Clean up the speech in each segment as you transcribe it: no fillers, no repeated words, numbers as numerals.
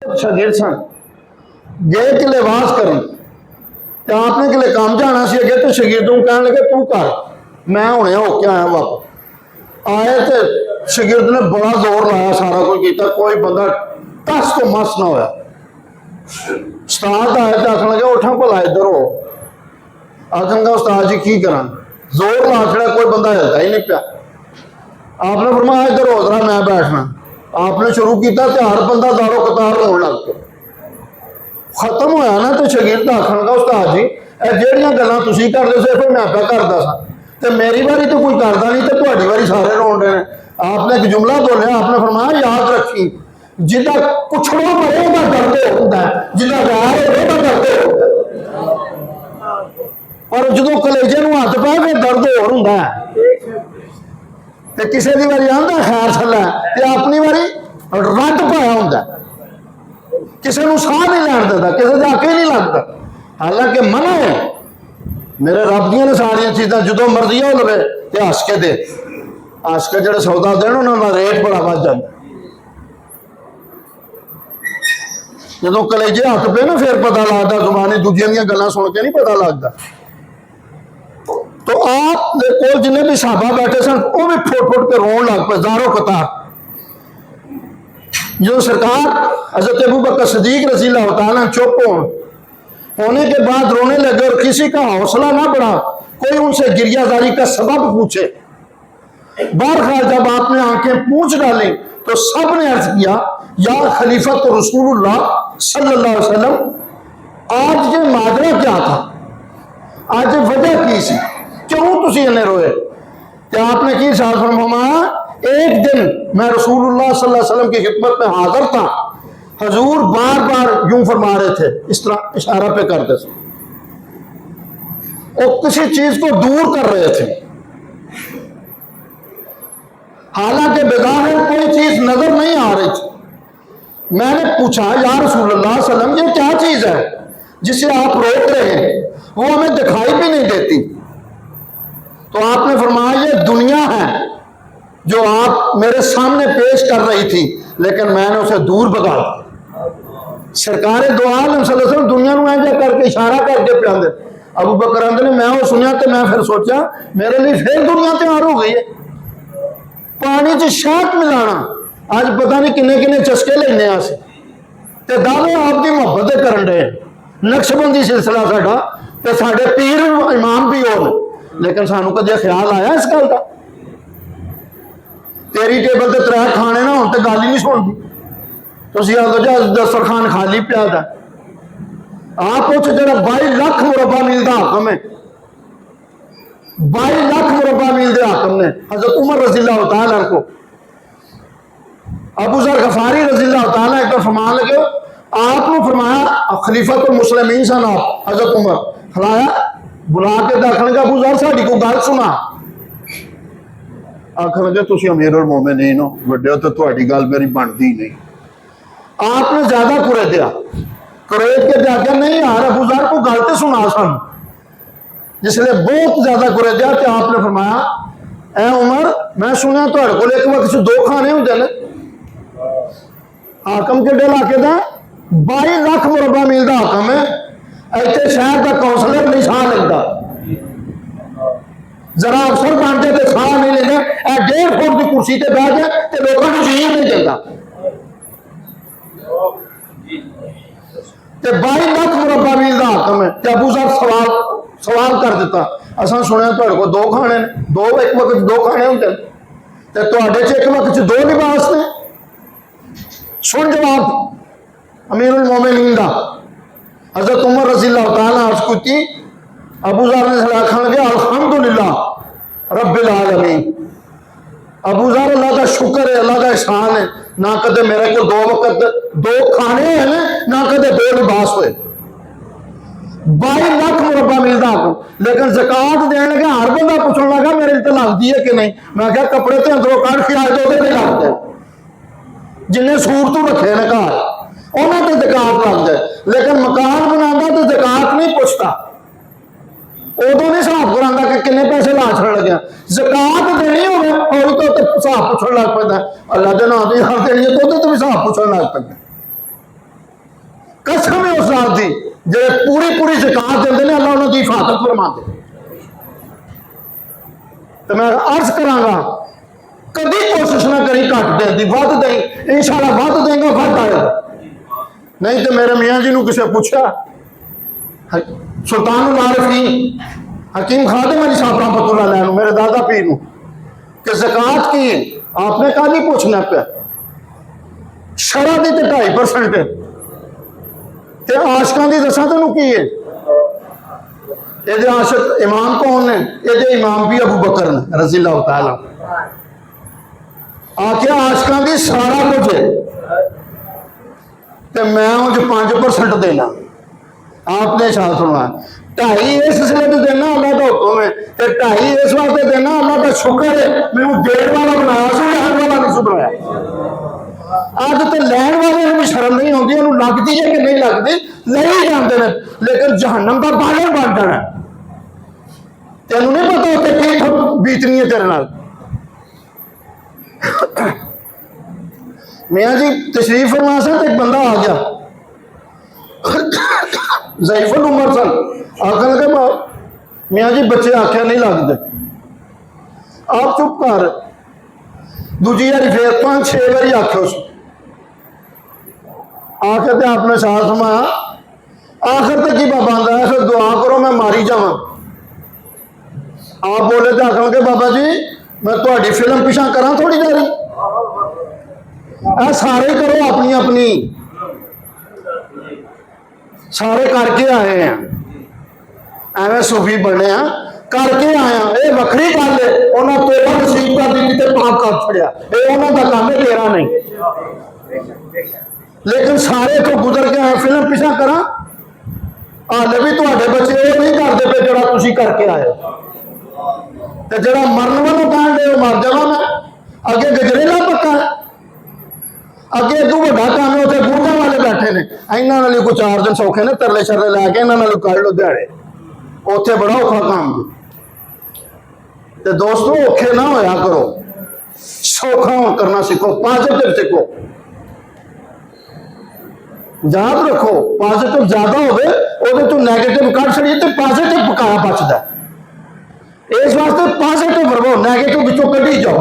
शागिर्द सन गए कि लिबास करन ते आपने कि काम जाना सी अगे तो शागिर्दों कह लगे तू कर मैं हुणे होके आया वापस आए तो शागिर्द ने बड़ा जोर लाया सारा कुछ किया कोई बंदा टस तो मस ना होया उस्ताद आए तो आखन लगे उठा भला इधर हो आखन उस्ताद जी की करा जोर ला छड़ा कोई बंदा हिलता ही नहीं पिया आपने फरमाया इधर हो जरा मैं बैठना आपने शुरू किया तो हर बंदा दारो कतार रोन लग गया खत्म होया ना तो शागिर्द आखन लगा उस्ताद जी ਜਿਹੜੀਆਂ ਗੱਲਾਂ ਤੁਸੀਂ ਕਰਦੇ ਸੀ ਫਿਰ ਮੈਂ ਆਪਾ ਕਰਦਾ ਸਾਂ ਤੇ ਮੇਰੀ ਵਾਰੀ तो कोई करता नहीं तो ਤੁਹਾਡੀ वारी सारे रोन रहे हैं आपने एक जुमला बोलिया आपने फरमाया याद रखी जिदा कुछड़ों मरे का डरते होता है जिदा वैर होवे का डरते होता पर जो कलेजे नूं हथ पै फिर दर्द होर हुंदा है ते किसी दी वारी आंदा खैर छल्ला ते अपनी वारी रद्द पाया हुंदा किसी नूं साह नहीं लैण दिंदा किसी दे आके नहीं लगदा हालांकि मना है मेरे रब दियां ने सारियां चीज़ां जो मर्जी हो लवे ते हस के दे हस के जो सौदा देन उन्होंने रेट बड़ा वध जाता जो कलेजे हथ पे ना फिर पता लगता जुबानी दूजिया दी गल्लां सुन के नहीं पता लगता तो आप जिन्हें भी साहबा बैठे सन वो भी फुट फुट के रोन लग पे जारो कतार जो सरकार हज़रत अबू बकर सिद्दीक रज़ी अल्लाह तआला चुप होने के बाद रोने लगे और किसी का हौसला ना बढ़ा कोई उनसे गिरियाजारी का सबब पूछे बहरहाल जब आपने आंखें पूछ डाली तो सब ने अर्ज किया या खलीफत रसूलुल्लाह सल्लल्लाहु अलैहि वसल्लम आज ये माजरा क्या था आज वजह की सी क्यों तुसी इन्हें रोए तो आपने की साथ फरमाया एक दिन मैं रसूलुल्लाह सल्लल्लाहु अलैहि वसल्लम की खिदमत में हाजिर था हजूर बार बार यूं फरमा रहे थे इस तरह इशारा पे करते थे और किसी चीज को दूर कर रहे थे हालांकि बेज़ाहिर कोई चीज नजर नहीं आ रही थी मैंने पूछा या रसूलुल्लाह सल्लल्लाहु अलैहि वसल्लम ये क्या चीज है जिसे आप रोक रहे हैं वो हमें दिखाई भी नहीं देती तो आपने फरमाया ये दुनिया है जो आप मेरे सामने पेश कर रही थी लेकिन मैंने उसे दूर भगा दिया सरकार दो आलम सल्लल्लाहु अलैहि वसल्लम दुनिया में ऐसा करके इशारा करके पियादे अबू बकर आंदे ने मैं वो सुनिया तो मैं फिर सोचा मेरे लिए फिर दुनिया तैयार हो गई है पानी च शहद मिलाना अज पता नहीं किन्ने किन्ने चस्के लेने अस ते दावे आपकी मुहब्बत करन रहे नक्शबंदी सिलसिला साडा ते साडे पीर इमाम भी हो लेकिन सानू कदे ख्याल आया इस गल का तेरी टेबल ते त्रै खाने ना हुण ते गल ही नहीं सुनदी तुसीं आखो जी दस्तरखान खाली पिया था आप उस जो 22 लाख मुरब्बा मील का हाकम है 22 लाख मुरब्बा मील के हाकम ने हजरत उमर रज़ी अल्लाह तआला को अबू ज़र गफारी रज़ी अल्लाह तआला एक तो फरमान लगे आपने फरमाया खलीफतुल मुस्लिमीन सन आप हजरत उमर खलाया बुला के दखन का अबू ज़र साडी को गल सुना आखन लगे तुसीं अमीरुल मोमिनीन हो वड्डे तो तुहाडी गल मेरी बनदी नहीं आपने ज्यादा कुरे दिया कुरेद के जाकर नहीं यार अबू ज़र को गलते सुना सन जिसलिए बहुत ज्यादा कुरे दिया तो आपने फरमाया ए उमर मैं सुना तुहाडे कोल एक वक्त दो खाने होंदे ने हाकम केड़े इलाके दा 22 लाख मुरब्बा मील का हाकम है इतने शहर का काउंसलर नहीं साह लगता जरा अफसर बन जाए तो साह नहीं लेंदा 1.5 फुट की कुर्सी से बैठ जाए तो लोगों को यकीन नहीं चलता 22 लाख मुरब्बा मील का हाकम है अबू ज़र सवाल कर दिता असा सुनिया तुहाडे कोल दो खाने ने दो एक वक्त दो खाने होंदे ते तुहाडे च एक वक्त दो लिबास ने सुन जवाब अमीरुल मोमिनीन दा हज़रत उमर रज़ी अल्लाह तआला अर्ज़ की अबू ज़र ने आखन लगे अल्हम्दुलिल्लाह रब्बिल आलमीन अबू ज़र अल्लाह का शुक्र है अल्लाह का एहसान है ना कदे मेरे को दो वक्त दो खाने हैं ना कदे दो लिबास हुए 22 लाख मुरब्बा मिलता आपको लेकिन ज़कात देने लगे हर बंदा पूछने लगा मेरे लिए लगती है कि नहीं मैं क्या कपड़े तो अंदरों काट के आए तो नहीं लगते जिन्हें सूर तू रखे ने घर उन्होंने तो ज़कात लग जाए लेकिन मकान बनाता तो ज़कात नहीं पूछता उदों नहीं हिसाब करांदा कि किन्ने पैसे ला छड़ लगे ज़कात देनी होवे और तो हिसाब पूछण लग पैंदा अल्लाह दे नाम दी हर देनी है तो भी हिसाब पूछण लग पैंदा ਜਿਹੜੇ पूरी पूरी ज़कात देंदे ने अल्लाह उन्हां दी हिफाजत फरमांदे। तो मैं अर्ज करांगा कभी कोशिश ना करी घट देने की, वध दें इंशाअल्लाह, वध देंगे घट आएगा। नहीं तो मेरे मियाँ जी ने किसी पूछा सुल्तान आरिफीन हकीम खादिम अली साहब रहमतुल्लाह अलैह मेरे दादा पीर नूं कि ज़कात की है, आपने कहा नहीं पूछना पे शरा दी तो 2.5% ते आशकां दी दसां तैनूं की है। ये आशिक इमाम कौन ने? ये इमाम भी अबू बकर ने रज़ी अल्लाह तआला। आखिया आशकां दी सारा कुछ है ते मैं उंज 5% देना। आपने शायद सुना 2.5 इसलिए तो देना अल्लाह का हुक्म है, ते 2.5 इस वास्ते देना अल्लाह का शुक्र है मैनूं देण वाला बनाया सी, लैण वाला नहीं सी बनाया। अज तो लैण वाले भी शर्म नहीं आती, उन्होंने लगती है कि नहीं लगती, ले ही जाते हैं, लेकिन जहन्नम का बालन बन जाना। तेनों नहीं पता उत्ते की बीतनी है तेरे नाल। मियाँ जी तशरीफ फरमा सन, एक बंदा आ गया ज़ईफुल उमर सन, आखन लगे मियाँ जी बच्चे आख्या नहीं लगते, आप चुप कर। दूजी बारी फिर 5-6 बारी आख्यो आखिर तो आपने साथ फरमाया, आखिर तक की बाबा आंदा है फिर दुआ करो मैं मारी जावां। आप बोले तो आखन के बाबा जी मैं थोड़ी फिल्म पिछा करा थोड़ी देरी, सारे करो अपनी अपनी, सारे करके आए हैं, एवं सूफी बने करके आया। ये वक्री गल है, उन्होंने तोबा नसीब कर दी तो पाप कर छड़िया, ये उन्होंने काम है, तेरा नहीं। लेकिन सारे तो गुजर के आए, फिल्म पिछा करा हाले भी थोड़े बच्चे ये नहीं करते पे जो तुम करके आए, तो जरा मरन वालों कहन दे मर जावा मैं, अगे गजरेला पक्का है, अगे इदू वड्डा काम है, उत्थे गुरगा वाले बैठे ने, इन्हां नाल कोई 4 दिन सौखे ने तरले शरले लैके इन्हां नाल कर लो दिहाड़े, उत्थे बड़ा औखा काम जी। तो दोस्तों औखे ना होया करो, सौखा करना सीखो, पॉजिटिव सीखो, याद रखो पॉजिटिव ज्यादा हो तो नैगेटिव कट छड़िए तो पॉजिटिव पकाया बचता है। इस वास्ते पॉजिटिव रहो, नैगेटिव बिचों कढ़ी जाओ,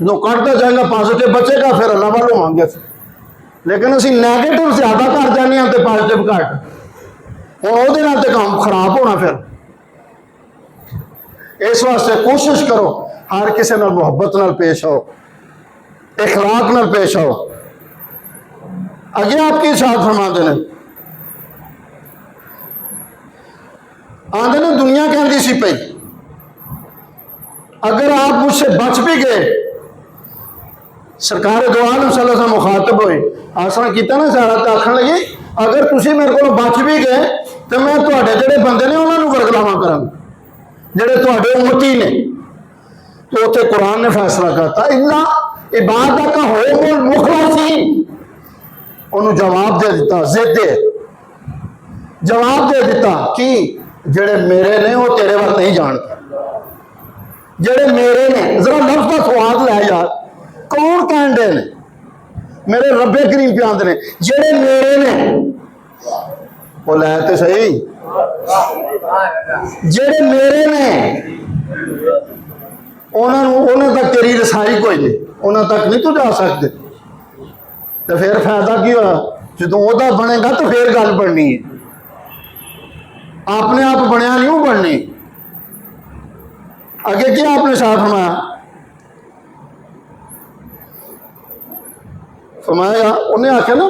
जो कटता जाएगा पॉजिटिव बचेगा, फिर अल्लाह वालों मांगे। लेकिन असी नैगेटिव ज्यादा कर जाने तो पॉजिटिव घट, और वो काम खराब होना। फिर इस वास्ते कोशिश करो हर किसी नाल मुहब्बत नाल पेश आओ, इखलाक नाल पेश आओ। अगे आपकी साथ फरमाते हैं, आंदे ने दुनिया कहती सी पई अगर आप मुझसे बच भी गए, सरकार दो आलम सल्लल्लाहु अलैहि वसल्लम मुखातब हुए, आसरा किया ना सारा, तो आखन लगी अगर तुसी मेरे को बच भी गए तो मैं तुहाडे जिहड़े बंदे ने उन्होंने वरगलावा करांगा, जिहड़े तुहाडे उम्मती ने। तो उत्थे कुरान ने फैसला करता इन्ना इबादत का हो मुखलसीन, उन्होंने जवाब दे दिता, जिद जवाब दे दिता कि जेड़े मेरे ने वो तेरे वाल नहीं जानते, जेड़े मेरे ने, जरा लफ्ज का स्वाद लै यार, कौन कहते हैं मेरे रब्बे करीम पे आते हैं, जेड़े मेरे ने वो लै तो सही, जेड़े मेरे ने उन्होंने तक तेरी रसाई कोई नहीं, उन्होंने तक नहीं तू जा सकते। तो फिर फायदा की होया, जो वह बनेगा तो फिर गल बननी है, अपने आप बनया नहीं बननी। अगे क्या आपने साथ फरमाया, उन्हें आख्या ना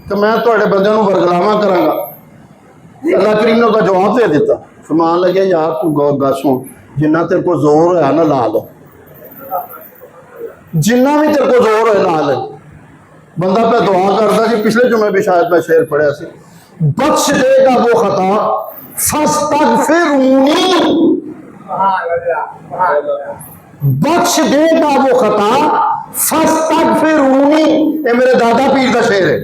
कि मैं थोड़े बंदे वरगलावा करांगा। अल्लाह करीम ने उसका जवाब दे दिता, फरमान लगे यार तू गल सुन, जिन्ना तेरे को जोर होया ना ला लो, जिन्ना भी तेरे को जोर होया ला ले। बंदा पे दुआ करता सी, पिछले जुमे भी शायद मैं शेर पढ़िया सी, बख्श देगा वो खता फस्तगफिरूनी, बख्श देगा वो खता फस्तगफिरूनी, ये मेरे दादा पीर का शेर है।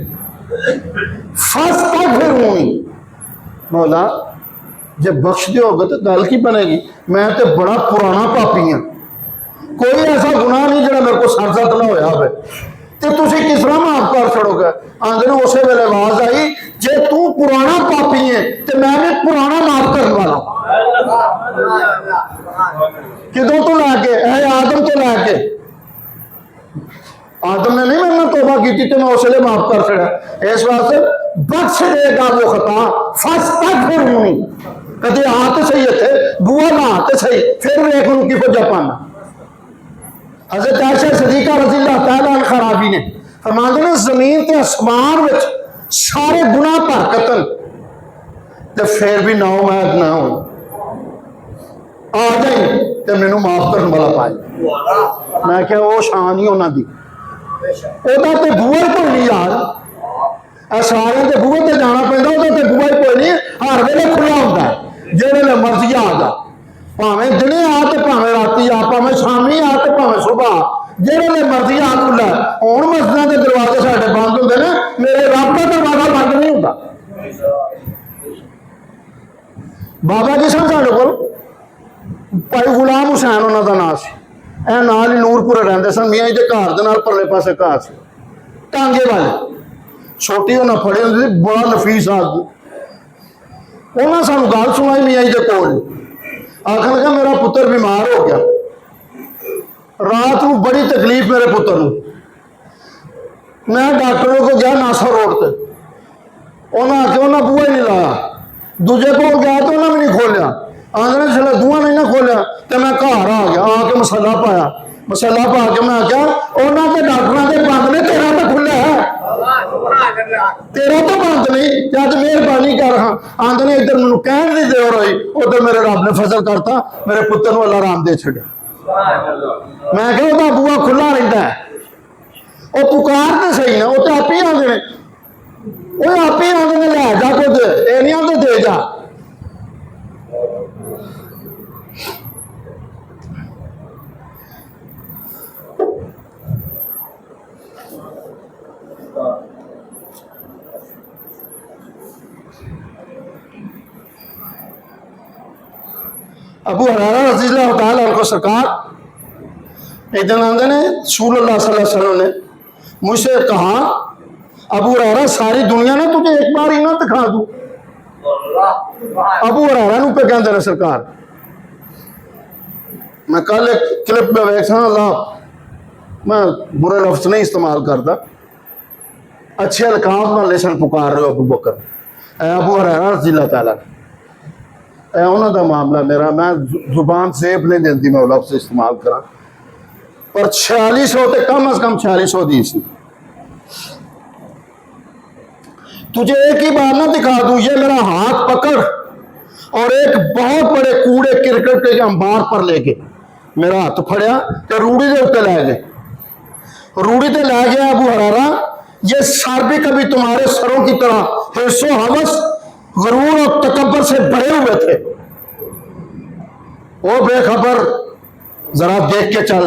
फस्तगफिरूनी, मौला जब बख्श दोगे तो गल की बनेगी, मैं तो बड़ा पुराना पापी हाँ, कोई ऐसा गुनाह नहीं जो मेरे को सरजद ना होया हो, तो तुसी किस तरह माफ कर छोड़ोगे। आंदे ने उस वेले आवाज आई, जे तू पुराना पापी मैं उस लिए माफ कर छड़ा। इस वास्ते बख्श देगा वो खता फस्तगफिरनी, कदे आ तो सही इत्थे बुआ ना तो सही, फिर वेख उन्होंने किहो जा पाना। हज़रत आयशा सिद्दीक़ा रज़ी अल्लाह तआला अन्हा रावी ने फरमाते ने जमीन ते आसमान विच सारे गुनाह भरकतन ते फिर भी नाउमैद ना हो, आ जाए तो मैनू माफ करने वाला पाए। मैं क्या वो शान ही उन्होंने ओदा तो बुआ ही कोई नहीं यार, सारे के बुए ते जाना पैंदा, ओदा तो बुआ ही कोई नहीं, हर वेले खुला होता है, जो वेले मर्जी आता, भावें दिने आ तो भावें राती आ, भावें शामी आ तो भावें सुबह, जो वेले मर्जी आ खुला। हुण मस्जिदां दे दरवाजे साडे बंद होंदे ने, मेरे रब दा दरवाजा बंद नहीं होता। बाबा जी सन साडे कोल, भाई गुलाम हुसैन उन्होंने नाम से, ए नाल ही नूरपुर रहते सन, मियाँ जी घर के नाल परले पासे घर से टांगे वाले, छोटी उन्हें फड़ी होंगी थी, बड़ा नफीस आदमी। उन्हें सानू गल सुनाई मियाँ जी के कोल, आखन लगा मेरा पुत्र बीमार हो गया, रात को बड़ी तकलीफ मेरे पुत्र को, मैं डॉक्टरों को गया नासा रोड पर, उन्हें आके उन्हें बूहा ही नहीं लाया, दूजे को गया तो उन्हें भी नहीं खोलिया, आंदे ने जिसले दूआ नहीं ना खोलिया तो मैं घर आ गया, आके मसाला पाया, मसाला पा के मैं आख्या उन्होंने तो डॉक्टरों के बंद ने, तेरा तो खुला है, तेरा तो बंद नहीं, अज मेहरबानी कर। हाँ आंदे ने इधर मैं कहन की देर हुई, उधर मेरे रब ने फजल करता, मेरे पुत्र को अल्लाह आराम दे छड़िया। मैं क्या वह बूआ खुला रहा है, वो पुकार तो सही ना, वो तो आप ही आते हैं, वो आप ही आते हैं लै जा खुद, ये नहीं आते दे जा। अबू हुरैरा रज़ी अल्लाह तआला अन्हु सरकार एक दिन आते ने, रसूलुल्लाह सल्लल्लाहु अलैहि वसल्लम ने मुझसे कहा, अबू हुरैरा सारी दुनिया ने तुझे एक बार ही ना दिखा दूं। अबू हुरैरा नूं पे कहंदे ने सरकार, मैं कल एक क्लिप में वेखा, अल्लाह मैं बुरे लफ्ज नहीं इस्तेमाल करता, अच्छे अलकाम नाल लिसन पुकार रहे हो अबू बकर, अबू हुरैरा रज़ी अल्लाह तआला, उन्होंने का मामला मेरा, मैं जुबान सेफ नहीं देती मैं लफ्ज इस्तेमाल करा, पर 4600 तो कम अज कम 4600 दी सी, तुझे एक ही बार ना दिखा दूं, ये मेरा हाथ पकड़ और एक बहुत बड़े कूड़े क्रिकेट के अंबार पर लेके मेरा हाथ फड़िया तो रूढ़ी के उत्ते लै गए, रूढ़ी ते लै गया अबू हुरैरा, ये सर भी कभी तुम्हारे सरों की तरह हिस्सो हवस गरूर और तकब्बर से भरे हुए थे, ओ बेखबर जरा देख के चल,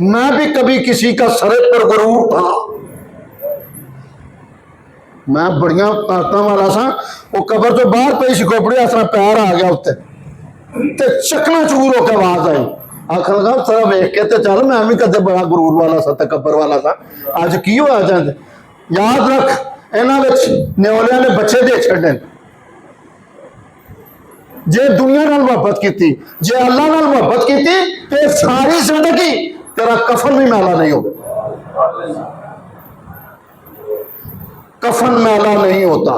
मैं भी कभी किसी का सरे पर गरूर था, मैं बड़िया ताकत वाला सा, वो कबर तो बाहर पे शिकोपड़ी असरा पैर आ गया उत्ते ते चकना चूर होकर आवाज आई, आखन लगा सारा वेख के ते चल, मैं भी कदे बड़ा गरूर वाला सा, तकब्बर वाला सा, अज की होया जाए। याद रख इन्होंने न्योलिया ने बच्चे दे छड़े, जे दुनिया नाल मोहब्बत की, जे अल्लाह नाल मोहब्बत की, तो सारी जिंदगी तेरा कफन भी मैला नहीं होगा, कफन मैला नहीं होता,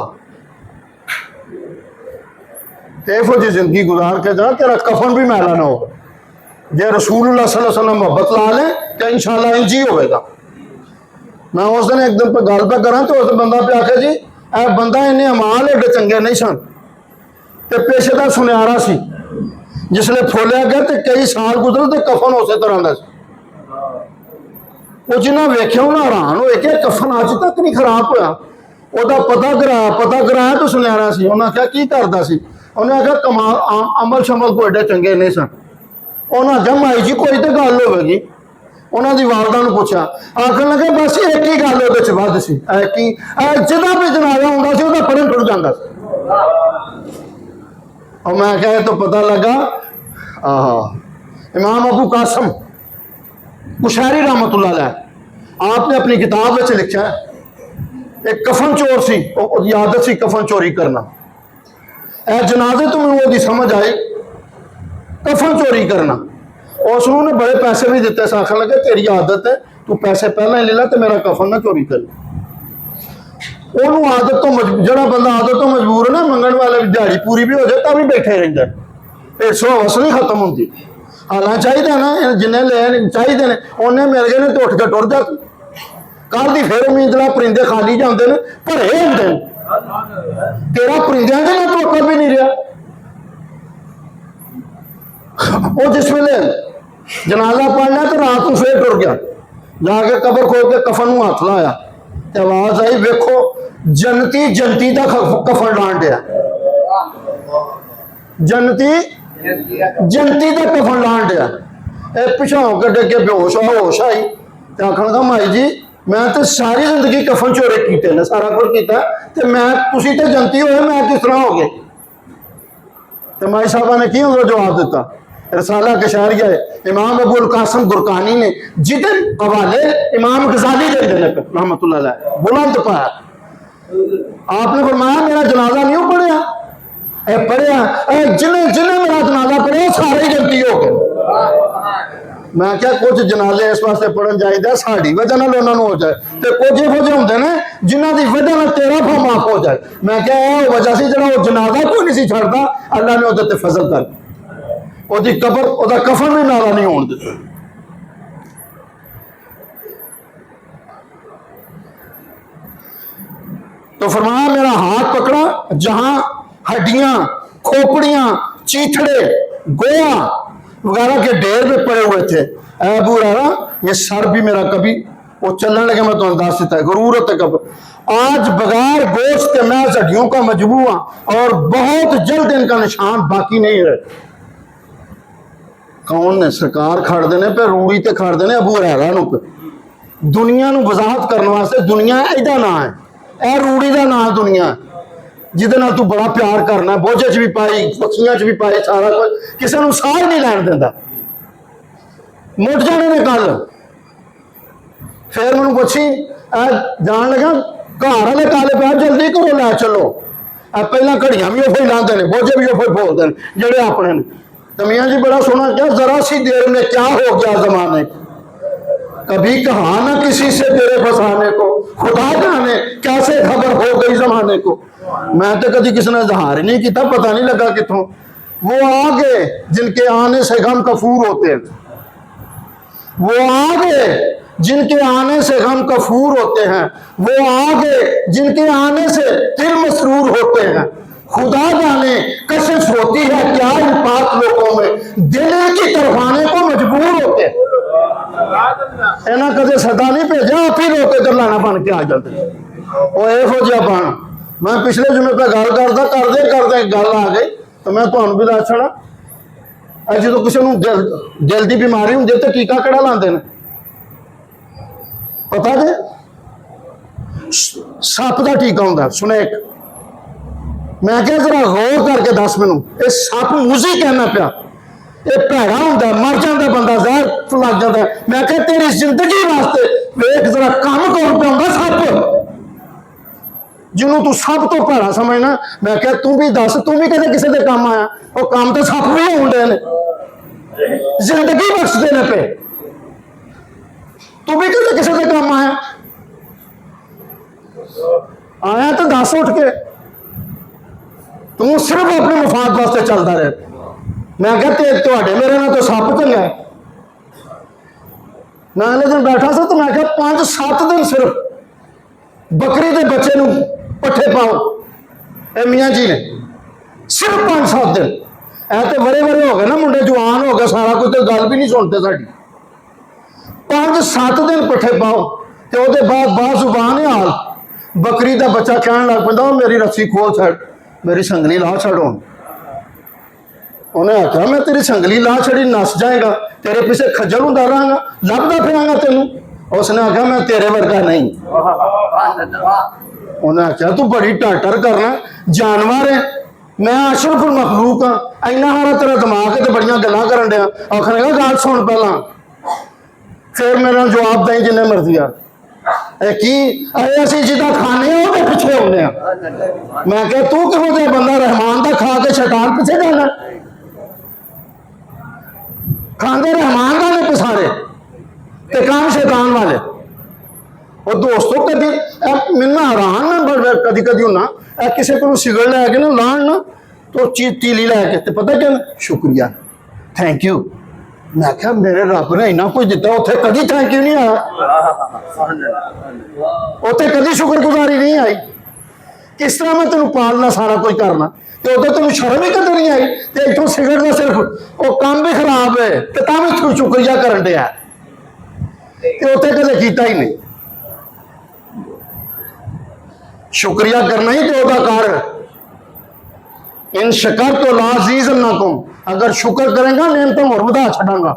तेफो जी जिंदगी गुजार के जा, तेरा कफन भी मैला ना होगा। जे रसूलुल्लाह सल्लल्लाहु अलैहि वसल्लम मोहब्बत ला ले तो इंशाअल्लाह इंज ही होगा। मैं उस दिन एक दिन पर गल पे करा तो उस बंदा पे आखे जी ए बंदा इन्ने अमाल एडे चंगे नहीं सन, तो पेशे का सुनियारा सी, जिसले फोलिया गया तो कई साल गुजरे तो कफन उस तरह का, वो जिन्हें वेख्या उन्हें हैरान हो कि कफन अज तक नहीं खराब होया, वह पता कराया तो सुनियारा सी, उन्हें आख्या की करता सी, उन्हें आख्या कमाल अमल शमल को एडे चंगे नहीं सन, उन्हें आख्या माई जी कोई तो गल होगी, उन्होंने वालदा ने पूछा, आखन लगे बस एक ही गल वध सी, जिदा भी जनाजा होंदा सी उहदा पढ़न टुट जांदा सी, और मैं क्या तो पता लगा इमाम अबू कासम कुशैरी रहमतुल्लाह अलैह आपने अपनी किताब में लिखा है, एक कफन चोर सी, आदत सी कफन चोरी करना, जनाजे तो मैं वो समझ आई कफन चोरी करना, और उसने बड़े पैसे भी दिते, आखन लगे तेरी आदत है तू पैसे पहले ही ले ला तो मेरा कफन ना चोरी कर। ਉਹਨੂੰ ਆਦਤ ਤੋਂ ਜਿਹੜਾ ਬੰਦਾ ਆਦਤ ਤੋਂ ਮਜਬੂਰ ਹੈ ਨਾ ਮੰਗਣ ਵਾਲੇ ਦਿਹਾੜੀ ਪੂਰੀ ਵੀ ਹੋ ਜਾਏ ਤਾਂ ਵੀ ਬੈਠੇ ਰਹਿੰਦਾ, ਇਹ ਸੋ ਵਸਲ ਨਹੀਂ ਖਤਮ ਹੁੰਦੀ। ਹਾਲਾਂ ਚਾਹੀਦਾ ਨਾ ਜਿੰਨੇ ਲੈਣ ਚਾਹੀਦੇ ਨੇ ਉਹਨੇ ਮਿਲ ਗਏ ਨੇ ਤੇ ਉੱਠ ਕੇ ਟੁਰ ਜਾ। ਕੱਲ ਦੀ ਫਿਰ ਉਮੀਦ ਨਾਲ ਪਰਿੰਦੇ ਖਾਲੀ ਜਾਂਦੇ ਨੇ, ਭਰੇ ਹੁੰਦੇ ਨੇ, ਤੇਰਾ ਪਰਿੰਦਿਆਂ ਦੇ ਨਾਲ ਧੋਖਾ ਵੀ ਨਹੀਂ ਰਿਹਾ। ਉਹ ਜਿਸ ਵੇਲੇ ਜਨਾਜ਼ਾ ਪੜਨਾ ਤੇ ਰਾਤ ਨੂੰ ਫੇਰ ਟੁਰ ਗਿਆ, ਜਾ ਕੇ ਕਬਰ ਖੋਲ ਕੇ ਕਫਨ ਨੂੰ ਹੱਥ ਲਾਇਆ ਤੇ ਆਵਾਜ਼ ਆਈ, ਵੇਖੋ ਜਨਤੀ ਜਨਤੀ ਦਾ ਕਫਨ ਲਾਣ ਡਿਆ, ਜਨਤੀ ਜਨਤੀ ਦਾ ਕਫਨ ਲਾਣ ਡਿਆ। ਇਹ ਪਿਛਾਂ ਕੱਢ ਕੇ ਬੇਹੋਸ਼ ਹੋਸ਼ ਆਈ ਤੇ ਆਖਣ ਲੱਗਾ ਮਾਈ ਜੀ ਮੈਂ ਤੇ ਸਾਰੀ ਜ਼ਿੰਦਗੀ ਕਫਨ ਚੋਰੀ ਕੀਤੇ ਨੇ, ਸਾਰਾ ਕੁਝ ਕੀਤਾ ਤੇ ਮੈਂ ਤੁਸੀਂ ਤੇ ਜਨਤੀ ਹੋਏ, ਮੈਂ ਕਿਸ ਤਰ੍ਹਾਂ ਹੋ ਗਏ? ਤੇ ਮਾਈ ਸਾਹਿਬਾ ਨੇ ਕੀ ਉਹਦਾ ਜਵਾਬ ਦਿੱਤਾ? रसाला कशारिया इमाम अबुल कासिम गुरकानी ने जिदे हवाले इमाम गजाली दे देने पे रहमतुल्लाह अलैह बुलंद पाया। आपने फरमाया मेरा जनाजा नहीं पढ़िया, पढ़िया जिन्हें जिन्हें मेरा जनाजा पढ़िया सारे ही गलती हो गए। मैं क्या कुछ जनाजे इस वास्ते पढ़न चाहिए साड़ी वजह नाल उन्हां नूं हो जाए, ते कुछ इहो जिहे हुंदे ने जिन्हां दी वजह नाल तेरा फा माफ हो जाए। मैं क्या इह वजह सी जिहड़ा वो जनाजा कोई नहीं सी छड्डदा, अल्लाह ने उहदे ते फजल कर ਉਹਦੀ ਕਬਰ ਉਹਦਾ ਕਫਨ ਵੀ ਨਾਲਾ नहीं होने ਦਿੱਤਾ। तो फरमाया मेरा हाथ पकड़ा, जहां हड्डियां खोपड़ियां चीथड़े गोया वगैरह के ढेर में पड़े हुए थे, अबू हुरैरा ये सर भी मेरा कभी वो चलने लगे, मैं तो अंदाज देता है गुरूरत है कब्र आज बगैर गोश्त के महज हड्डियों का मजबूआ और बहुत जल्द इनका निशान बाकी नहीं रहे। कौन ने? सरकार खड़ते ने पे रूड़ी ते खड़ते ने अबू हुरैरा नूं पे दुनिया नूं वजाहत करने वास्ते। दुनिया इहदा नां है, यह रूड़ी का नां दुनिया जिहदे नाल तू बड़ा प्यार करना, बोझे च भी पाई पक्षियां च भी पाए, सारा कुछ किसी नूं साह नहीं लैण दिंदा। मुट जाने ने कल फिर मैनूं पुछी जान लगा घर वाले काले पैर जल्दी घरों लै चलो, पहला घड़ियां भी उह लांदे ने, बोझे भी उह फोलदे ने जिहड़े अपने ने। तो मियाँ जी बड़ा सोना क्या, जरा सी देर में क्या हो गया जमाने को, कभी कहा ना किसी से तेरे फसाने को, खुदा जाने कैसे खबर हो गई जमाने को। मैं तो कभी किसी ने इजहार ही नहीं किया, पता नहीं लगा कितों। वो आगे जिनके आने से गम कफूर होते हैं, वो आगे जिनके आने से गम कफूर होते हैं, वो आगे जिनके आने से दिल मसरूर होते हैं। खुदा जाने कशिश होती है क्या इन पाक लोगों में, दिल की तरफ आने को मजबूर होते हैं। इन्हें कदे सदा नहीं भेजा, आप ही रोके तो लाना बन के आ जाते वो यहो जिहा बन। मैं पिछले जुमे पे गल करदा करदे करदे गल आ गई तो मैं तुहानूं भी दस छड़ा जो किसी नूं दिल की बीमारी हुंदी ते टीका किहड़ा लांदे ने पता जे? सप का टीका हुंदा स्नेक। मैं क्या जरा गौर करके दस मैनू, ये सप मूजी कहना पिया, ये भैड़ा होंदा, मर जाता बंदा, जहर लग जाता। मैं क्या तेरी जिंदगी वास्ते वेख जरा काम कौन पे होंदा सप, जिन्हों तू सब तो भैड़ा समझना। मैं क्या तू भी दस, तू भी कदे किसी के काम आया? वो काम तो सप भी होंदे ने, जिंदगी बख्शदे ने पे, तू भी कदे किसी के काम आया? आया तो दस उठ के, तू सिर्फ अपने मफाद वास्ते चलता रहे। मैं कहते मेरे ना तो सप चंगा। मैं अगले दिन बैठा सा तो मैं क्या 5-7 दिन सिर्फ बकरी के बच्चे नूं पट्ठे पाओ, ए मियाँ जी ने सिर्फ 5-7 दिन। ऐ तो बड़े बड़े हो गए ना, मुंडे जवान हो गए, सारा कुछ तो गल भी नहीं सुनते साड़ी। 5-7 दिन पट्ठे पाओ तो उसके बाद बाजुबान है हाल, बकरी का बच्चा कहन लग पैंदा मेरी रस्सी खोल छड़, मेरी संगली ला छड़ो। उन्हें आख्या मैं तेरी संगली ला छड़ी, नस जाएगा, तेरे पीछे खज्जल होंदा रहांगा, लभदा फिरांगा तेनू। उसने आख्या मैं तेरे वर्गा नहीं। उन्हें आख्या तू बड़ी टाटर करना, जानवर है, मैं अशरफुल मखलूक हाँ, इन्ना हारा तेरा दिमाग है तो बड़ियां गल्लां करन दिया। आखने लगा गल सुन पहला, फिर मेरा जवाब दें जिन्ने मर्जी आ की असी जिदा खाने वो पिछले होने। मैं क्या तू किहो जिहा बंदा रहमान का खा के शैतान पिछे जाना? खाते रहमान का ने पसारे, ਤੇ ਕੰਮ ਸ਼ੈਤਾਨ ਵਾਲੇ। ਉਹ ਦੋਸਤੋ ਕਦੀ ਮੈਨੂੰ ਹੈਰਾਨ ਨਾ ਕਦੀ ਕਦੀ ਹੁੰਨਾ ਕਿਸੇ ਕੋਲੋਂ ਸਿਗਰਟ ਲੈ ਕੇ ਨਾ ਲਾਣ ਨਾ तो तीली लैके तो पता क्या शुक्रिया थैंक यू। मैं क्या मेरे रब ने इन्ना कुछ दिता उत्थे कभी थैंक यू नहीं आया, उत्थे कभी शुक्रगुजारी नहीं आई। किस तरह मैं तेन पालना सारा कुछ करना तो उधर तेन शर्म ही कदर नहीं आई। तो इतों सिगरट का सिर्फ वो काम भी खराब है तो तब भी शुक्रिया करन दिया तो उत्थे कदे कीता ही नहीं। शुक्रिया करना ही तो कर इन शकर तो लाजीज नाकुम, अगर शुक्र करेंगा नेमतों और बढ़ा छड़ांगा।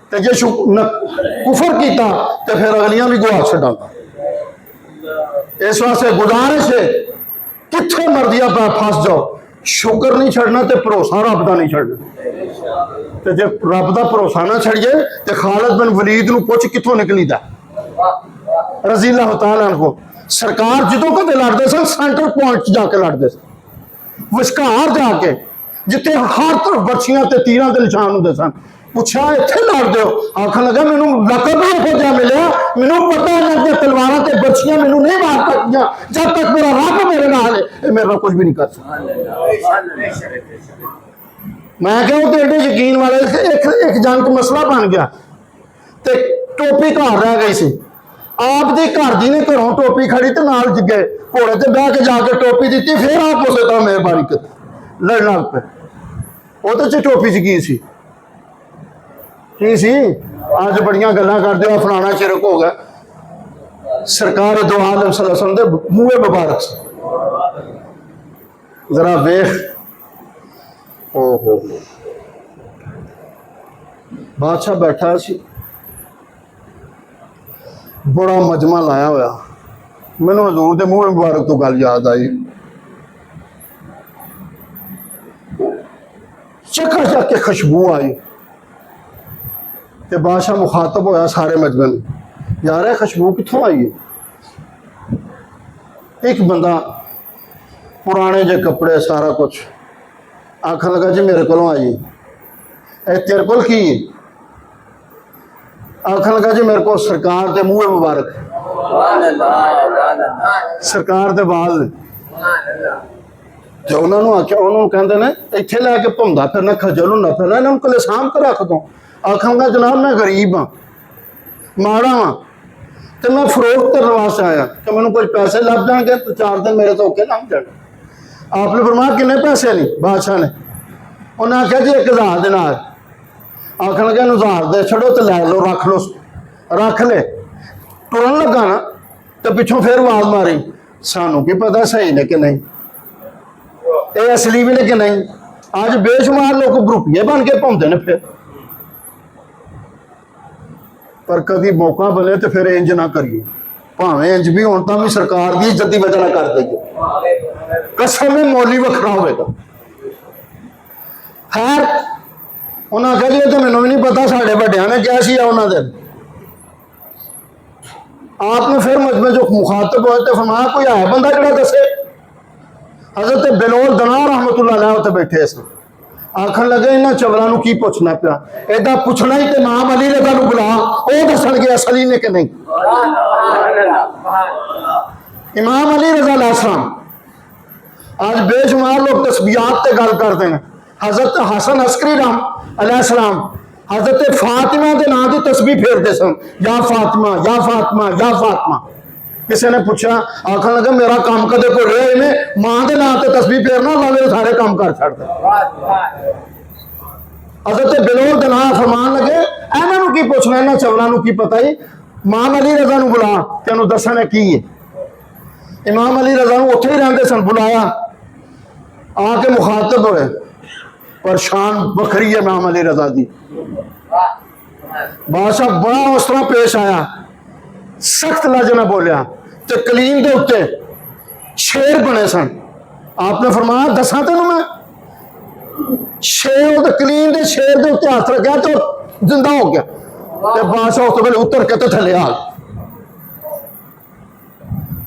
तो जे कुफर किया तो फिर अगलियां भी गुआ छड़ांगा। इस वास्ते गुजारिश है कितने मर्जी आप फस जाओ, शुक्र नहीं छड़ना तो भरोसा रब का नहीं छड़ना। तो जे रब का भरोसा ना छड़िए तो खालिद बिन वलीद नूं पुछ कितों निकली दा रज़ी अल्लाह तआला अन्हु। सरकार जो कदे लड़ते सन सेंटर पॉइंट जाके लड़ते सन, विचकार जाके जिथे हर तरफ बर्छियां ते तीरां दे निशान होंदे सन। पूछा इत्थे लड़दे हो? आखन लगा मैनू लकब ही इहो जिहा मिलिया, मैनू पता इन्हां दी तलवारां ते बर्छियां मैनू नहीं मार सकदियां जब तक मेरा रब मेरे नाल है, ये मेरे नाल कुछ भी नहीं कर सकदा। मैं क्या वो एडे यकीन वाले एक जंग मसला बन गया ते टोपी घर रह गई सी। आप दी घर दी ने घरों टोपी खड़ी तो नाल गए घोड़े ते बह के जाके टोपी दी, फिर आप उस तरह मेहरबानी कर लड़न लग पे। वो तो टोपी च की सी अज बड़ियां गल्लां करदे हो फलाना शिरक हो गया। सरकार दो आलम सल्लल्लाहु अलैहि वसल्लम दे मूहे मुबारक से जरा वेख। ओहो बादशाह बैठा सी, बड़ा मजमा लाया होया। मैनू हजूर के मूँह मुबारक तो गल याद आई, चखा चख के खुशबू आई तो बादशाह मुखातब होया सारे मजमे में, यार ये खुशबू कितों आई है? एक बंदा पुराने जे कपड़े सारा कुछ आखन लगा जी मेरे को आई, ए तेरे को की? आखन लगा जी मेरे को सरकार के मूँह मुबारक, सरकार के बाल तो उन्होंने आख्या, उन्होंने कहते ने इत्थे लैके घूमदा फिरना खजल होंदा फिरना, इन्होंने कोले सामभ के रख दो। आखन लगा जनाब मैं गरीब हाँ माड़ा हाँ तो मैं फरोख्त करने वास्ते आया कि मैंने कुछ पैसे लग जाएंगे तो 4 दिन मेरे तो औखे लंघ जाने। आपने फरमाया किन्ने पैसे नहीं? बादशाह ने उन्हें आख्या जी 1000 दिनार। आखन लगे 1000 दे छड़ो तो लै लो रख लो, रख ले। तुरन लगा ना तो पिछों फिर आवाज मारी, सानू की पता सही ने कि नहीं, ये असली भी ने कि नहीं। अज बेशुमार लोग ग्रुपिए बन के घूमते हैं फिर, पर कभी मौका बने तो फिर इंज ना करिए, भावें इंज भी हों भी सरकार की इज्जत की वजह कर देगी, कसम में मौली वखरा होगा। खैर उन्हें आख्या जी तो मैनू भी नहीं पता, साढ़े बड़िया ने क्या सी उन्होंने। आपने फिर मजमे जो मुखातब होए तो फरमाया कोई है बंदा जरा दसे। हजरत बिलाल दनार रहमतुल्लाह अलैह उत्ते बैठे सन। आखन लगे इन्होंने चवलों की पूछना पिया, इदा पूछना ही तो इमाम अली रज़ा नूं बुला, वो दसन गया असली ने कि नहीं। इमाम अली रज़ा अलैहिस्सलाम आज बेशुमार लोग तस्बीहात ते गल करते हैं। हजरत हसन अस्करी अलैहिस्सलाम हजरत फातिमा के नाम की तस्बीह फेरते सन, या फातिमा या फातिमा या फातिमा। किसी ने पूछा, आखन लगा मेरा काम कदे कोई रहा इन्हें मां के नाम से तस्बीह फेरना, मेरे सारे काम कर छड़ते। हजरत बिलाल के नाम फरमान लगे इन्हों की पूछना, इन्होंने चवलों की पता ही, इमाम अली रज़ा नूं बुला तेनों दसना की है। इमाम अली रज़ा नूं उत्थे ही रहंदे सन, बुलाया आके मुखातब होए, पर शान बखरी है इमाम अली रज़ा दी। बादशाह बड़ा उस तरह पेश आया, सख्त लज ना बोलिया, तो कलीन के उत्ते शेर बने सन। आपने फरमाया दसा तेन मैं, शेर कलीन के शेर के उत्ते हाथ रखा तो जिंदा हो गया। तो बादशाह उस वेले उतर के तो थले आ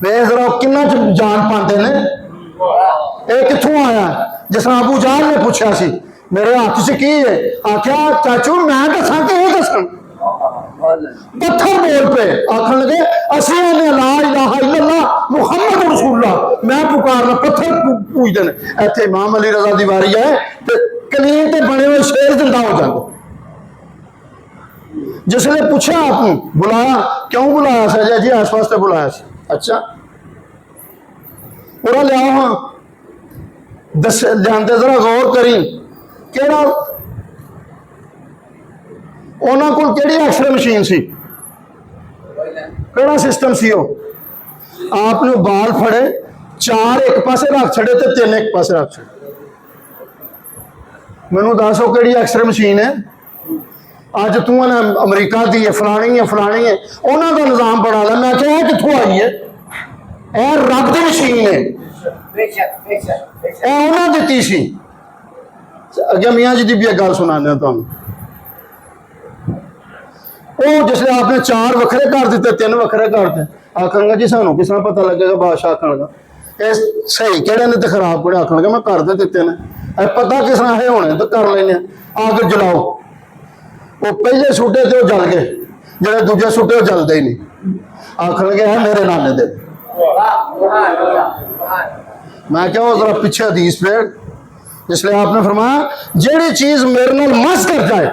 वे जरा किन्ना जान पाते ने, ये कित्थों आया? जिस अबू जहल ने पूछा सी मेरे हाथ से की है, आख्या चाचू मैं दसा कि वो दसन। पत्थर बोल पे आखन लगे असी ला इलाहा इल्लल्लाह मुहम्मद रसूलुल्लाह मैं पुकारना पत्थर पूजते हैं। इत्थे इमाम अली रज़ा दी वारी है ते कलीन ते बने हुए शेर जिंदा हो जाते। जिसने पूछा आपने बुलाया क्यों बुलाया सर जी इस वास्ते बुलाया सी। अच्छा पूरा लिया हाँ दस जानते जरा गौर करी केड़ा उन्हां कोल केड़ी एक्सरे मशीन सी केड़ा सिस्टम सी आपने बाल फड़े चार एक पासे रख छड़े ते तीन एक पासे रख छड़े। मैनू दसो केड़ी एक्सरे मशीन है अज तू ना अमरीका की है फलानी है उन्हों का निज़ाम बना लिया। मैं क्या कितों आई है रब की मशीन है उन्होंने दी सी। अगे मियाँ जी की भी एक गल सुनाने तुम जिसने आपने चार वखरे कर दिते तीन वखरे कर दे आखंगा जी सानू किस पता लगेगा बादशाह आखनगा सही कहड़े ने तो खराब कड़े आखनगा मैं कर दे दिते ने पता किस है होने तो कर लेने आग जलाओ वो पहले सुटे थे जल गए जो दूजे सुटे जलते ही नहीं आखन लगे है मेरे नाने दे। मैं क्या जरा पीछे हदीस पे इसलिए आपने फरमाया जेड़ी चीज मेरे नाल मस कर जाए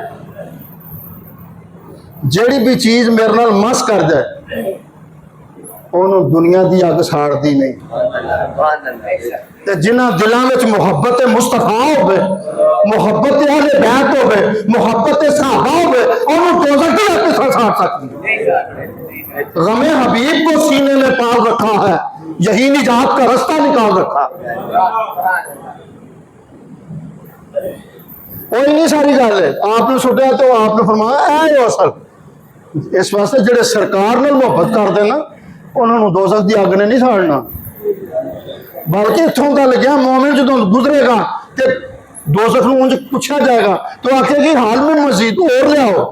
जेड़ी भी चीज मेरे नाल मस कर जाए उन्होंने दुनिया की अग साड़ती नहीं। जिन्हों दिलों में मुहब्बत मुस्तफा होवे मुहब्बत अहले बैत होवे मुहब्बत सहाबा होवे उन्होंने दोज़ख की अग साड़ सकती। गमे हबीब को सीने में पाल रखा है यही निजात का रास्ता निकाल रखा। वो इन्नी सारी गल है आपने सुटिया तो आपने फरमाया है असल इस वास्ते जेडे सरकार नाल मुहब्बत करते ना उन्होंने दोज़ख की अग ने नहीं साड़ना। बल्कि इतों गल गया मोमिन जो गुजरेगा तो दोज़ख नूं उंज पूछा जाएगा तो आखेगी हाल में मजीद और लियाओ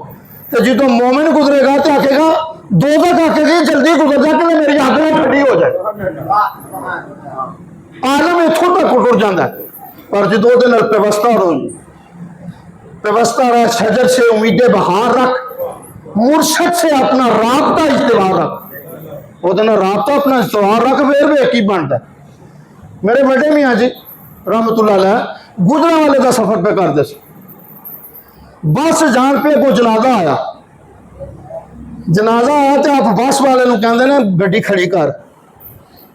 तो जो मोमिन गुजरेगा तो आखेगा दोज़ख आखेगी जल्दी गुजर जा कि मेरी अग में ठंडी हो जाए। आलम इतों तक टुट जाता है पर जो दो दिन व्यवस्था हो व्यवस्था रख शजर से उम्मीदें बहार रख मुर्शद से अपना राबता इस्तेमाल रख वो राबता अपना इस्तेमाल रख फिर वे की बनता। मेरे बड़े मियाँ जी रहमतुल्लाह अलैह गुजरा वाले का सफर पे करते बस जान पे को जनाजा आया तो आप बस वाले कहते हैं गड्डी खड़ी कर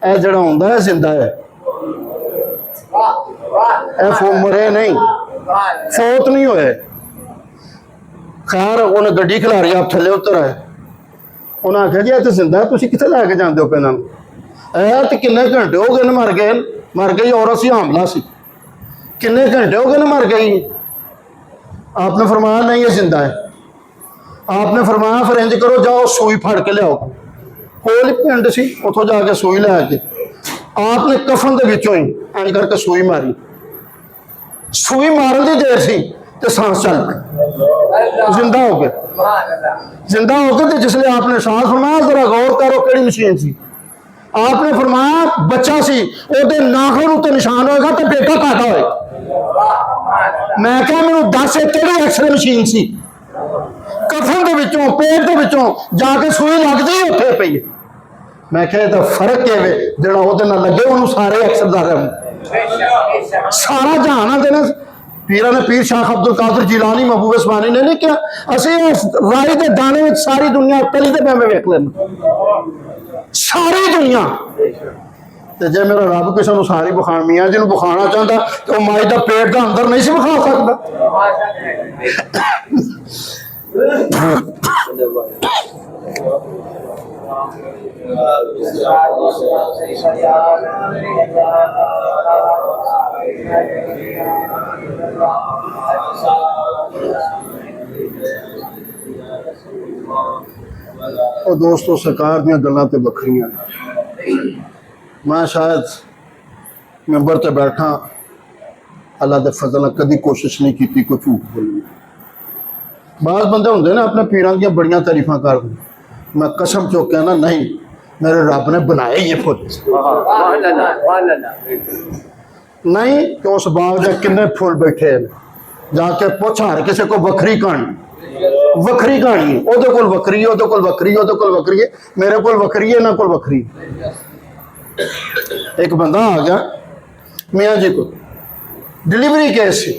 ए जड़ा होंदा है जिंदा है मरे नहीं फौत नहीं होए। खैर उन्हें गड्डी खिलारी आप थले उतर आए उन्हें आख्या जी तो जिंदा है तुम कितने लैके जाते हो पैनल तो किन्ने घंटे हो गए मर गई औरत सी हमला सी किन्ने घंटे हो गए मर गई। आपने फरमाया नहीं ये जिंदा है। आपने फरमाया फिर इंज करो जाओ सुई फड़ के लियाओ कोल पिंड सी उतों जाके सुई लैके आपने कफन के विचों ही इंज करके सुई मारी सुई मारन की देर सी तो सांस चल पई जिंदा हो गए तो जिसलिए आपने सांस फरमाया जरा गौर करो केड़ी मशीन सी। आपने फरमाया बच्चा सी ओदे नाखून उत्ते निशान होएगा तो बेटा काटा होएगा। मैं क्या मैनू दस केड़ी एक्सरे मशीन सी कफन के विचों पेट के विचों जाके सुई लगती ही उत्थे पई। मैं क्या तो फर्क है जिहड़ा ओदे नाल लगे उन्होंने सारे एक्सरदार सारा जहान आते ना पीरा ने पीर शाह अब्दुल कादिर जिलानी महबूब उस्मानी ने नहीं क्या असी राई के दाने में सारी दुनिया तली के पैमे वेख लेना सारी दुनिया तो जे मेरा रब किसी को सारी बुखार मियाँ जी बुखाना चाहता तो माई का पेट का अंदर नहीं से बुखा सकता। और दोस्तों सरकार दी गल्लां ते बखरियां मैं शायद मैंबर ते बैठा अल्लाह के फजल नाल कदी कोशिश नहीं की कोई झूठ बोलनी। बाज़ बंदे होंगे ना अपने पीरां दी बड़ियां तारीफां कर मैं कसम चुक के ना नहीं मेरे रब ने बनाया ये फुल नहीं कि उस बाग के किन्ने फुल बैठे जाके पुछ हर किसी को बखरी कहानी ਵੱਖਰੀ कहानी है, ਉਹਦੇ ਕੋਲ ਵੱਖਰੀ है, ਉਹਦੇ ਕੋਲ ਵੱਖਰੀ है, ਉਹਦੇ ਕੋਲ ਵੱਖਰੀ है, मेरे कोल ਵੱਖਰੀ है, ਇਹਨਾਂ ਕੋਲ ਵੱਖਰੀ। एक बंदा आ गया मियाँ जी को, डिलीवरी केस से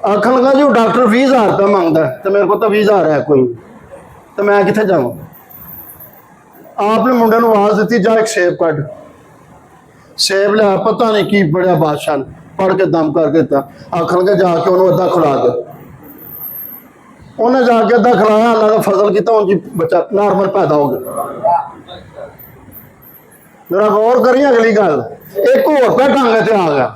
आखन लगा जी डॉक्टर 20,000 रुपया मांगता है, तो मेरे को तो 20,000 है कोई, तो मैं कितने जाऊँ। आपने मुंडे नूं आवाज़ दी जा एक सेब कट, सेब लिया, पता नहीं की बड़ा बादशाह ने पढ़ के दम करके दिता। आखन लगा जाके उन्होंने अद्धा खिला दे, उन्हें जाके अद्धा खिलाया, अल्लाह का फजल किया, उन जी बच्चा नॉर्मल पैदा हो गया। जरा गौर करिए अगली गल, एक होर पे टांगे ते आ गया,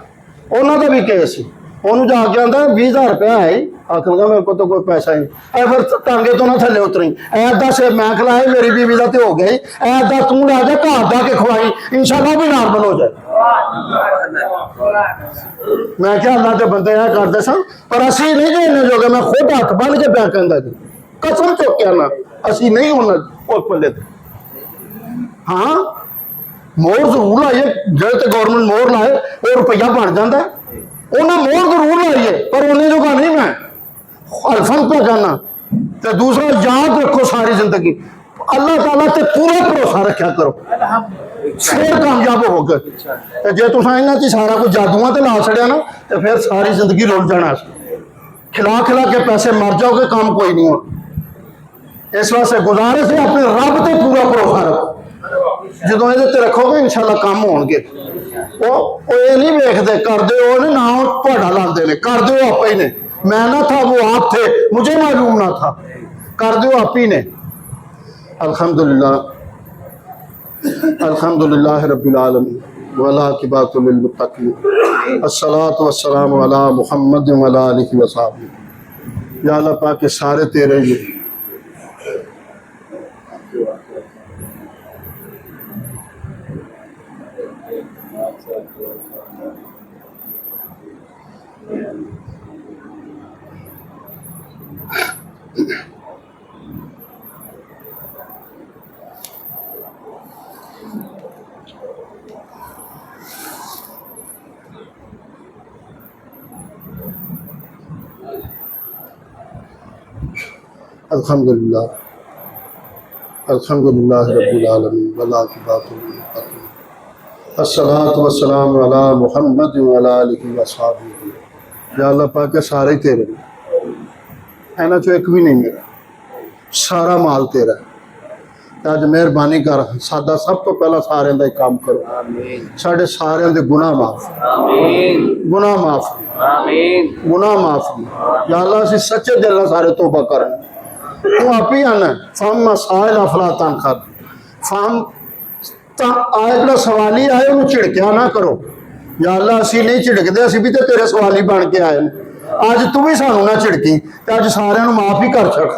उन्होंने भी केस उन्होंने जाके आंदा 20,000 रुपया है, आखगा मेरे को तो कोई पैसा ही नहीं, फिर टांगे तो ना थले उतरी, ऐदा से मैं खिलाए, मेरी बीवी का तो हो गया, ऐदा तू ला जा घर जाके खवाई, इंशाल्लाह भी नॉर्मल हो जाए। मैं क्या अल्लाह के बंदे यह करते सन, पर असी नहीं जो इन्ने जोगे, मैं खुद हथ बन के प्या कहता जी, कसम चुक के ना असी नहीं होना उस पल्ले। हाँ मोहर जरूर लाइए, जो तो गौरमेंट मोहर लाए वो रुपया बन जाता है, उन्हें मोहर जरूर लाइए, पर उन्हें जो नहीं मैं अल्फन पे कहना। तो दूसरा याद रखो सारी जिंदगी अल्लाह ताला ते पूरा भरोसा रखा करो, फिर कामयाब हो गए। जे तुम इन्हों च सारा कुछ जादुआ तो ला छड़िया ना, तो फिर सारी जिंदगी रुल जाना, खिला खिला के पैसे मर जाओगे, काम कोई नहीं हो। इस वास्ते गुजारिश है अपने रब से पूरा भरोसा रखो, जो ये रखोगे इंशाल्लाह काम होंगे। वो ये नहीं वेखते करते हो ना पहाड़ा लाते ने, करते हो आप ही ने, मैं ना था वो आप थे, मुझे मालूम ना था, करते हो आप ही ने। अल्हम्दुलिल्लाह अल्हम्दुलिल्लाह रब्बिल आलमीन वला किबातुल लिल मुत्तकीन अस्सलातु वस्सलामु अला मुहम्मद व अला आलिहि व सहाबिहि। या अल्लाह पाक के सारे तेरे ही अल्हम्दुलिल्लाह अल्हम्दुलिल्लाह रब्बिल आलमीन वला किबातुल लिल मुत्तकीन अस्सलातु वस्सलामु अला मुहम्मद व अला आलिहि व सहाबिहि। या अल्लाह पाक के सारे ही तेरे, इन्हां चों एक भी नहीं मेरा, सारा माल तेरा। अज मेहरबानी कर, साडा सब तो पहला सारे का ही काम करो, साढ़े सारे दे गुनाह माफ, गुनाह माफ, गुनाह माफ। या अल्लाह असीं सच्चे दिल नाल सारे तौबा करन, तू आप ही आना फम मसाइल अफलातन खत फम आए जो सवाली आए उन्होंने झिड़किया ना करो। या अल्लाह असी नहीं झिड़कते, असी भी तो तेरे सवाली बन के आए, अज तू भी सानू ना झिड़की, तो अज सारे माफ ही कर छड़।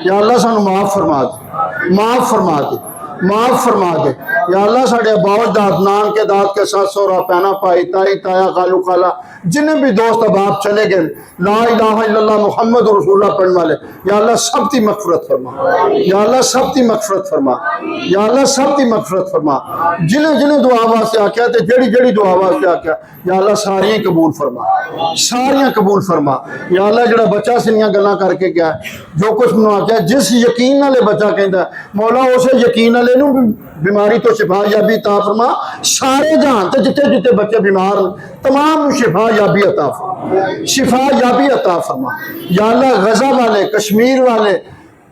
या अल्लाह सानू माफ फरमा दे, माफ फरमा दे, माफ फरमा दे। या अल्लाह साढ़े बाउज दाद नान के दाद के साथ सोरा पैना पाई ताई ताया कालू काला जिन्हें भी दोस्त बाप चले गए, ला इलाहा इल्लल्लाह मुहम्मद रसूलुल्लाह पढ़ने वाले, या अल्लाह सब की मगफरत फरमा, या अल्लाह सब की मगफरत फरमा, या अल्लाह सब की मगफरत फरमा। जिन्हें जिन्हें दुआ वास्ते आख्या ते जेड़ी जेड़ी दुआ वास्ते आख्या, या अल्लाह सारियां कबूल फरमा, सारियां कबूल फरमा। या अल्लाह जो बच्चा सिनिया गल्लां करके गया, जो कुछ मैंने आख्या जिस यकीन नाले बच्चा कहता मौला उस यकीन नाले नूं बीमारी तो शिफा याबी अता फरमा, सारे जहान ते जिथे जिथे बच्चे बीमार तमाम शिफा याबी अता फरमा, शिफा याबी अता फरमा। या अल्लाह गजा वाले कश्मीर वाले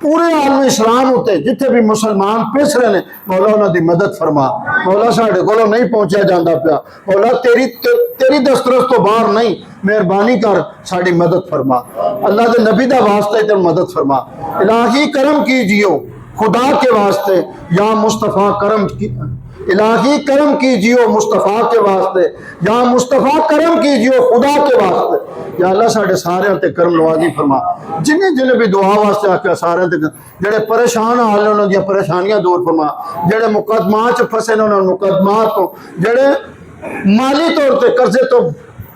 पूरे आलम इस्लाम होते जिथे भी मुसलमान पिस रहे हैं, मौला उन्होंने मदद फरमा। मौला साढ़े को नहीं पहुंचा जाता पिया, मौला तेरी दस्तरस तो बाहर नहीं, मेहरबानी कर साड़ी मदद फरमा। अल्लाह के नबी का वास्ते तेन मदद फरमा, इलाही करम कीजियो खुदा के वास्ते, या मुस्तफ़ा करम की इलाही करम कीजियो मुस्तफ़ा के वास्ते, या मुस्तफ़ा करम कीजियो खुदा के वास्ते। या अल्लाह साढ़े सारे ते करम नवाजी फरमा। जिन्हें जिन्हें भी दुआ वास्ते आख्या सारे ते जेड़े परेशान हाल ने उन्होंने परेशानियां दूर फरमा, जेड़े मुकदमा च फसे ने उन्होंने मुकदमा तो, जेड़े माली तौर पर कर्जे तो,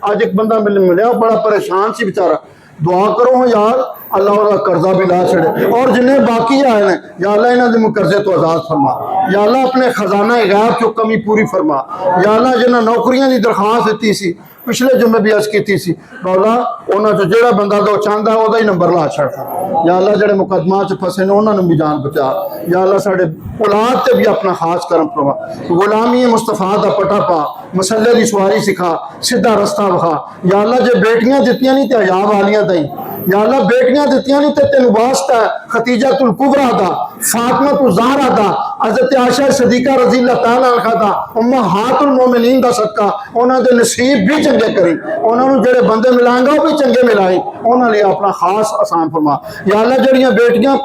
अज एक बंदा मिले बड़ा परेशान सी बेचारा, दुआ करो यार अल्लाह उनका कर्जा भी ला छड़े, और जिन्हें बाकी आए हैं या अल्लाह इन्होंने कर्जे तो आजाद फरमा। या अल्लाह अपने खजाना गैब चो कमी पूरी फरमा। या अल्लाह जिन्हें नौकरियां की दरखास्त दी सी पिछले जुम्मे भी अर्ज की सी मौला उन्होंने जो बंदा दो चाहता वह ही नंबर ला छड़ता या अल्लाह जो मुकदमा च फसे ने उन्होंने भी जान बचा या अल्लाह साढ़े औलाद से भी अपना खास करम फरमा गुलामी मुस्तफा का पटा पा मसले की सवारी सिखा सीधा रस्ता विखा या अल्लाह जो बेटियां दित्तियां नहीं तो हया वालियां दई या अल्लाह बेटियां दित्तियां नहीं तो तेन वास्ता खतीजा तुल कुबरा दा फातिमा तुल ज़हरा दा हज़रत आयशा सदीका रज़ी अल्लाह तआला अन्हा दा उम्महातुल मोमिनीन दा सदका उन्हां दे नसीब भी चंगे करी उन्हां नूं जेड़े बंदे मिलाएंगा वो भी चंगे मिलाए उन्हां लिए अपना खास आसान फरमा या अल्लाह जड़ियां बेटियां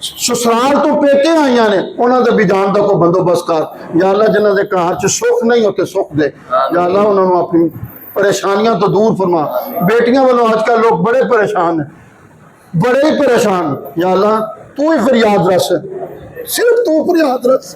ससुराल तो पेके आईया ने उन्होंने भी जान का कोई बंदोबस्त कर या अल्लाह जिन्हों के घर च सुख नहीं होते सुख दे या अल्लाह उन्होंने अपनी परेशानियां तो दूर फरमा बेटियां वालों आजकल लोग बड़े परेशान हैं बड़े ही परेशान या अल्लाह तू ही फरियाद रस सिर्फ तू फरियाद रस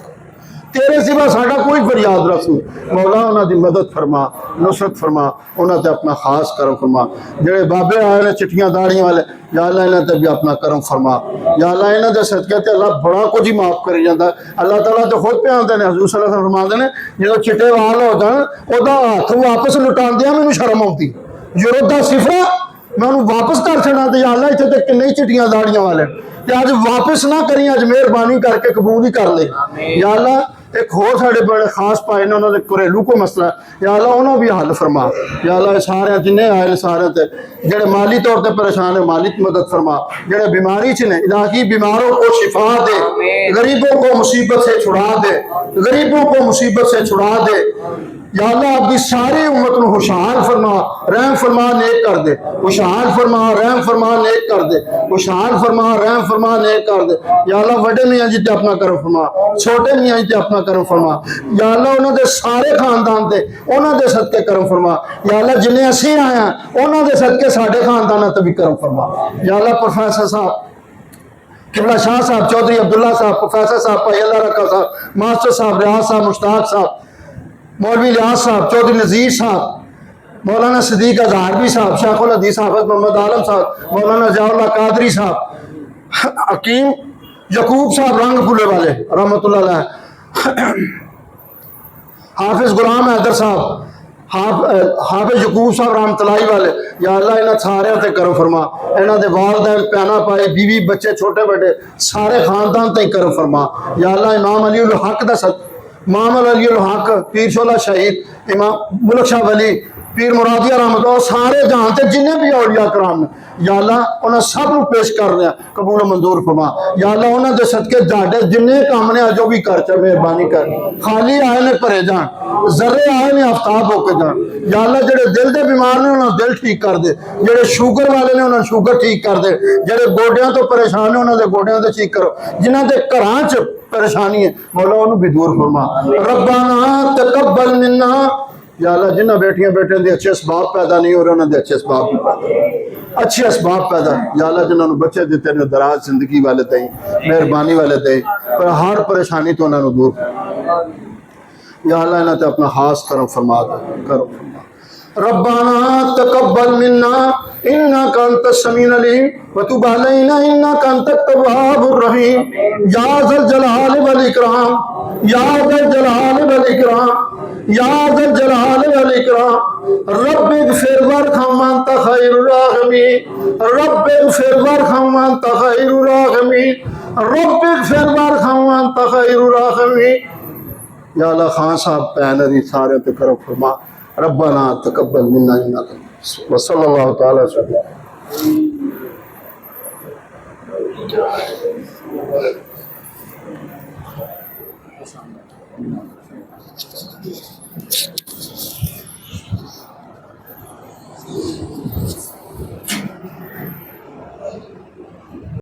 तेरे सिवा साडा कोई फरियाद रस नहीं मौला उन्होंने मदद फरमा नुसरत फरमा उन्होंने अपना खास करम फरमा जेड़े बाबे आए ने चिट्ठियां दाड़ियां वाले या अल्लाह इन्होंने भी अपना करम फरमा या अल्लाह इन्हों के सदके ते अल्लाह बड़ा कुछ ही माफ करी जाता अल्लाह ताला तो खुद पे आते हैं हजूर सल्लल्लाहु अलैहि वसल्लम फरमाते हैं जो चिट्टे वाल हो जाए ओदा हाथ वापस लुटादिया मैनू शर्म आती योद्धा सिफरा मैं उन्होंने वापस कर छड़ा तो या अल्लाह इतने तक नहीं चिट्ठियां दाड़ियां वाले अज वापस ना करी अज मेहरबानी करके कबूल ही कर ले या अल्लाह एक होर साढ़े बड़े खास पाए ने उन्होंने घरेलू को मसला या अल्लाह उन्होंने भी हल फरमा या अल्लाह सारे जिन्हें आए सारे ते जेड़े माली तौर पर परेशान है माली मदद फरमा जेड़े बीमारी च ने इलाही बीमारों को शिफा दे गरीबों को मुसीबत से छुड़ा दे गरीबों को मुसीबत से छुड़ा दे या अल्लाह अपनी सारी उम्मत को खुशहाल फरमा रहम फरमा नेक कर दे खुशहाल फरमा रहम फरमा नेक कर दे खुशहाल फरमा रहम फरमा नेक कर दे या अल्लाह बड़े मियाँ जी ते अपना करम फरमा छोटे मियाँ जी ते अपना करम फरमा या अल्लाह उन्होंने सारे खानदान ते उन्होंने सदके करम फरमा या अल्लाह जिन्हें असी आए हैं उन्होंने सदके साढ़े खानदान ते भी करम फरमा या अल्लाह प्रोफेसर साहब किबला शाह साहब चौधरी अब्दुल्ला साहब प्रोफेसर साहब भाई अल्लाह रखा साहब मास्टर साहब रियाज साहब मुश्ताक साहब मौलवी लियाज साहब चौधरी नज़ीर साहब मौलाना सदीक अज़हरवी साहब शेखुल हदीस हाफिज़ मोहम्मद आलम साहब मौलाना ज़ियाउल्लाह कादरी साहब हकीम यकूब साहब रंग फुले वाले रहमतुल्लाह अलैह हाफिज़ गुलाम हैदर साहब हाफिज़ यकूब साहब रहमतुल्लाह वाले या अल्लाह इन्होंने सारे ते करम फरमा इन्हों के वालदैन पैना पाए बीवी बच्चे छोटे बड़े सारे खानदान ते करम फरमा या अल्लाह इमाम अली उल हक दा मामल अली उल हक पीर शोला शहीद इमाम मुल्क शाह वली पीर मुरादिया रहमत सारे जहां ते जिन्हें भी औलिया कराम ने या अल्लाह उन्हें सब नूं पेश कर रहा कबूल मंजूर फरमा या अल्लाह उन्होंने सदके जाडे जिन्ने काम ने अजो भी कर च मेहरबानी कर खाली आए ने भरे जान जर्रे आए ने आफ्ताब होके जान या अल्लाह जेड़े दिल के बीमार ने उन्होंने दिल ठीक कर दे जेड़े शुगर वाले ने उन्होंने शुगर ठीक कर दे जेड़े गोडियां तो परेशान ने उन्होंने गोडियां तो ठीक करो जिन्हों के घरां च परेशानी है मौला उन्होंने भी दूर फरमा रब्बाना तकब्बल मिन्ना या अल्लाह जिन्हें बेटियां बेटियों के अच्छे असबाब पैदा नहीं हो रहे उन्होंने अच्छे असबाब भी पैदा अच्छे असबाब पैदा या अल्लाह जिन्होंने बच्चे दिते ने दराज जिंदगी वाले दई मेहरबानी वाले दई पर हर परेशानी तो उन्होंने दूर या अल्लाह इन्होंने अपना खास करम फरमा करो रब्बाना तकब्बल मिन्ना इन्नका अंतस समीउल अलीम व तुब अलैना इन्नका अंतत तव्वाबुर रहीम या ज़ल जलाल वल इकराम या ज़ल जलाल वल इकराम या ज़ल जलाल वल इकराम रब्बिग़फिर वरहम अंत खैरुर राहिमीन रब्बिग़फिर वरहम अंत खैरुर राहिमीन रब्बिग़फिर वरहम अंत खैरुर राहिमीन या अल्लाह खान साहब पैन दी सारे ते करो फरमा रब्बाना तकब्बल मिन्ना इन्नका व सल्लल्लाहु तआला अलैहि